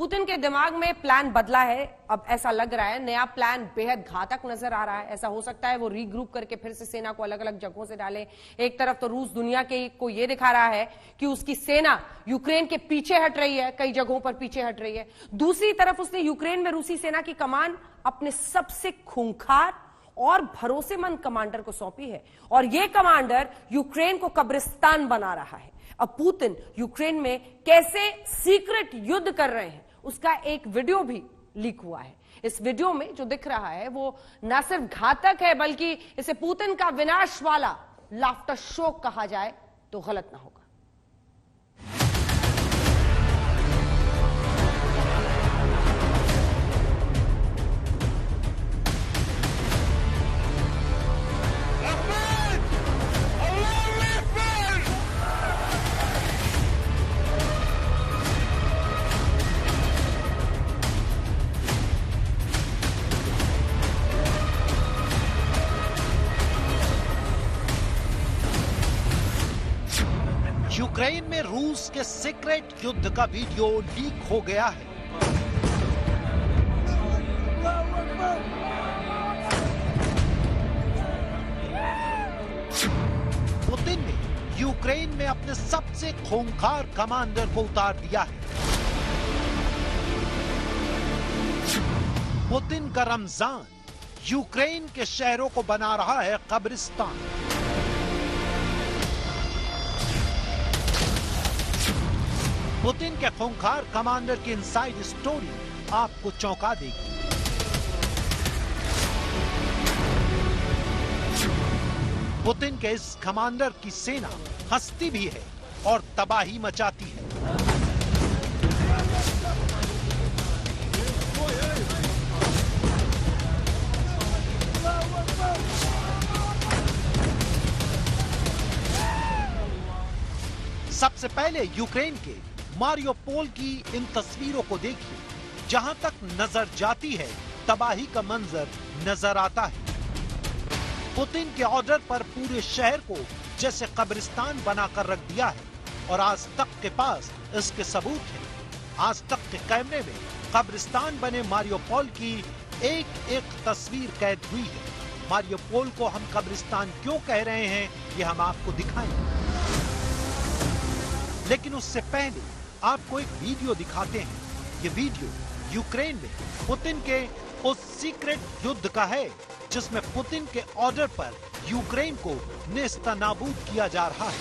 Putin के दिमाग में प्लान बदला है। अब ऐसा लग रहा है नया प्लान बेहद घातक नजर आ रहा है। ऐसा हो सकता है वो रीग्रुप करके फिर से सेना को अलग अलग जगहों से डाले। एक तरफ तो रूस दुनिया के को ये दिखा रहा है कि उसकी सेना यूक्रेन के पीछे हट रही है, कई जगहों पर पीछे हट रही है। दूसरी तरफ उसने यूक्रेन में रूसी सेना की कमान अपने सबसे खूंखार और भरोसेमंद कमांडर को सौंपी है, और यह कमांडर यूक्रेन को कब्रिस्तान बना रहा है। अब पुतिन यूक्रेन में कैसे सीक्रेट युद्ध कर रहे हैं उसका एक वीडियो भी लीक हुआ है। इस वीडियो में जो दिख रहा है वो न सिर्फ घातक है बल्कि इसे पुतिन का विनाश वाला लाफ्टर शो कहा जाए तो गलत ना होगा। यूक्रेन में रूस के सीक्रेट युद्ध का वीडियो लीक हो गया है। पुतिन ने यूक्रेन में अपने सबसे खूंखार कमांडर को उतार दिया है। पुतिन का रमजान यूक्रेन के शहरों को बना रहा है कब्रिस्तान। पुतिन के खूंखार कमांडर की इनसाइड स्टोरी आपको चौंका देगी। पुतिन के इस कमांडर की सेना हंसती भी है और तबाही मचाती है। सबसे पहले यूक्रेन के मारियोपोल की इन तस्वीरों को देखिए। जहां तक नजर जाती है तबाही का मंजर नजर आता है। पुतिन के ऑर्डर पर पूरे शहर को जैसे कब्रिस्तान बनाकर रख दिया है, और आज तक के पास इसके सबूत हैं। आज तक के कैमरे में कब्रिस्तान बने मारियोपोल की एक एक तस्वीर कैद हुई है। मारियोपोल को हम कब्रिस्तान क्यों कह रहे हैं ये हम आपको दिखाएंगे, लेकिन उससे पहले आपको एक वीडियो दिखाते हैं। ये वीडियो यूक्रेन में पुतिन के उस सीक्रेट युद्ध का है जिसमें पुतिन के ऑर्डर पर यूक्रेन को नेस्तनाबूद किया जा रहा है।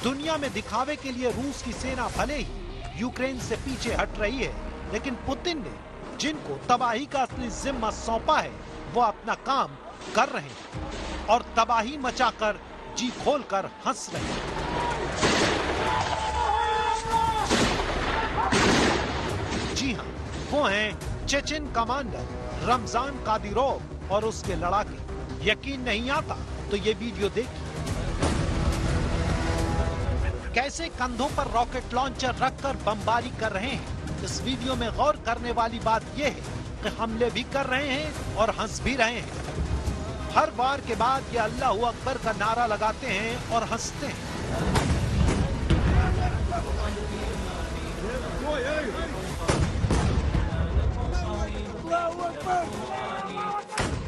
दुनिया में दिखावे के लिए रूस की सेना भले ही यूक्रेन से पीछे हट रही है, लेकिन पुतिन ने जिनको तबाही का असली जिम्मा सौंपा है वो अपना काम कर रहे हैं और तबाही मचाकर जी खोलकर हंस रहे हैं। जी हां, वो हैं चेचेन कमांडर रमजान कादिरोव और उसके लड़ाके। यकीन नहीं आता तो ये वीडियो देखिए। कैसे कंधों पर रॉकेट लॉन्चर रखकर बमबारी कर रहे हैं। इस वीडियो में गौर करने वाली बात यह है कि हमले भी कर रहे हैं और हंस भी रहे हैं। हर वार के बाद ये अल्लाहू अकबर का नारा लगाते हैं और हंसते हैं।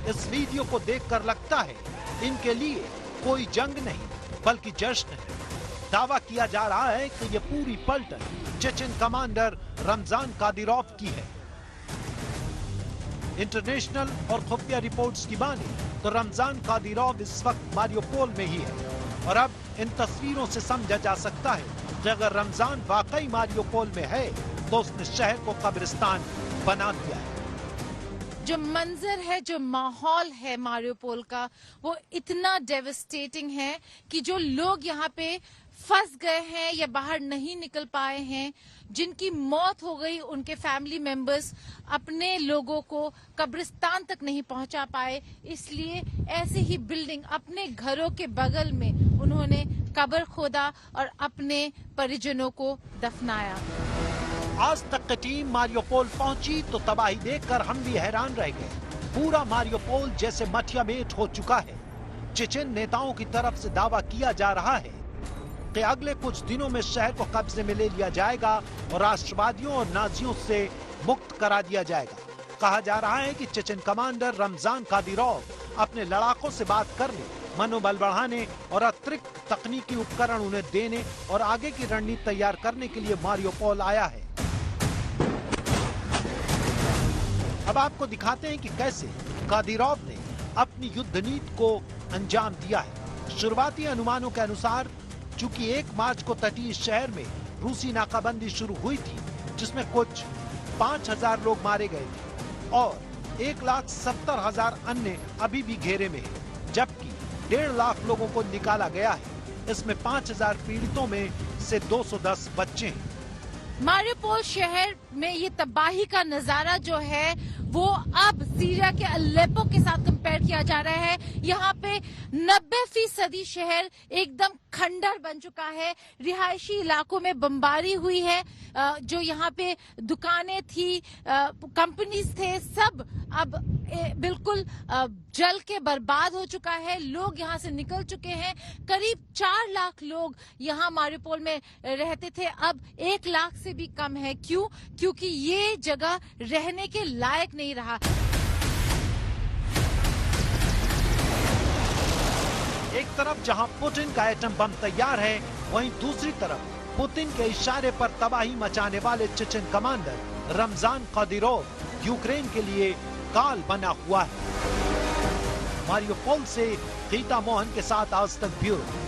इस वीडियो को देखकर लगता है इनके लिए कोई जंग नहीं बल्कि जश्न है। दावा किया जा रहा है कि ये पूरी पलटन चेचेन कमांडर रमजान कादिरोव की है। इंटरनेशनल और खुफिया रिपोर्ट्स की माने तो रमजान कादिरोव इस वक्त मारियोपोल में ही है, और अब इन तस्वीरों से समझा जा सकता है कि अगर रमजान वाकई मारियोपोल में है तो उसने शहर को कब्रिस्तान बना दिया है। जो मंजर है, जो माहौल है मारियोपोल का, वो इतना डेवस्टेटिंग है कि जो लोग यहाँ पे फंस गए हैं या बाहर नहीं निकल पाए हैं, जिनकी मौत हो गई, उनके फैमिली मेंबर्स अपने लोगों को कब्रिस्तान तक नहीं पहुंचा पाए, इसलिए ऐसे ही बिल्डिंग अपने घरों के बगल में उन्होंने कब्र खोदा और अपने परिजनों को दफनाया। आज तक की टीम मारियोपोल पहुंची तो तबाही देखकर हम भी हैरान रह गए। पूरा मारियोपोल जैसे मटिया मेट हो चुका है। चेचेन नेताओं की तरफ से दावा किया जा रहा है कि अगले कुछ दिनों में शहर को कब्जे में ले लिया जाएगा और राष्ट्रवादियों और नाजियों से मुक्त करा दिया जाएगा। कहा जा रहा है कि चेचन कमांडर रमजान कादिरोव अपने लड़ाकों से बात करने, मनोबल बढ़ाने और अतिरिक्त तकनीकी उपकरण उन्हें देने और आगे की रणनीति तैयार करने के लिए मारियोपोल आया है। अब आपको दिखाते हैं कि कैसे कादिरोव ने अपनी युद्ध नीति को अंजाम दिया है। शुरुआती अनुमानों के अनुसार चूंकि 1 मार्च को तटीय शहर में रूसी नाकाबंदी शुरू हुई थी, जिसमें कुछ 5000 लोग मारे गए थे और 1,70,000 अन्य अभी भी घेरे में हैं, जबकि 1.5 लाख लोगों को निकाला गया है। इसमें 5000 पीड़ितों में से 210 बच्चे हैं। मारियोपोल शहर में ये तबाही का नजारा जो है वो अब सीरिया के अलेप्पो के साथ कंपेयर किया जा रहा है। यहाँ पे 90% शहर एकदम खंडर बन चुका है। रिहायशी इलाकों में बमबारी हुई है। जो यहाँ पे दुकानें थी, कंपनीज थे, सब अब बिल्कुल जल के बर्बाद हो चुका है। लोग यहाँ से निकल चुके हैं। करीब 4 लाख लोग यहाँ मारियोपोल में रहते थे, अब 1 लाख से भी कम है। क्यों? क्योंकि ये जगह रहने के लायक नहीं रहा। एक तरफ जहां पुतिन का एटम बम तैयार है, वहीं दूसरी तरफ पुतिन के इशारे पर तबाही मचाने वाले Chechen commander Ramzan Kadyrov Ukraine के लिए काल बना हुआ है। मारियोपोल से गीता मोहन के साथ आज तक ब्यूरो।